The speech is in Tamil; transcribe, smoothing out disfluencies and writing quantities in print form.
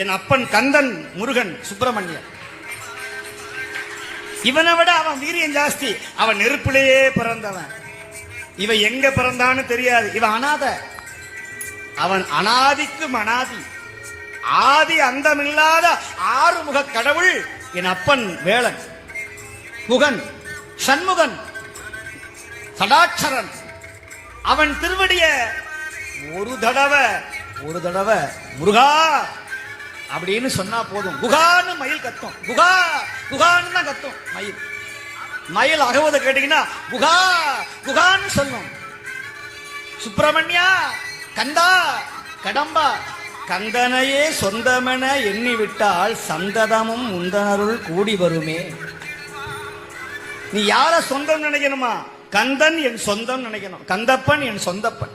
என் அப்பன் கந்தன் முருகன் சுப்பிரமணியன். இவனை விட அவன் வீரியம் ஜாஸ்தி. அவன் நெருப்பிலேயே பிறந்தவன். இவன் எங்க பிறந்தான்னு தெரியாது. இவன் அனாத. அவன் அனாதிக்கும் அனாதி, ஆதி அந்தமில்லாத ஆறுமுக கடவுள் என் அப்பன் வேளன், குகன், சண்முகன், சடாட்சரன். அவன் திருவடிய ஒரு தடவை முருகா அப்படின்னு சொன்னா போதும். குகான்னு மயில் கத்தும். குகா குகான்னு தான் கத்தும் மயில். மயில் அகவதை கேட்டீங்கன்னா குகா குகான்னு சொல்லும். சுப்பிரமணியா, கந்தா, கடம்பா, கந்தனையே சொந்தமென எண்ணிவிட்டால் சந்ததமும் முந்தனருள் கூடி வருமே. நீ யார சொந்தம் நினைக்கணுமா? கந்தன் என் சொந்தம் நினைக்கணும். கந்தப்பன் என் சொந்தப்பன்.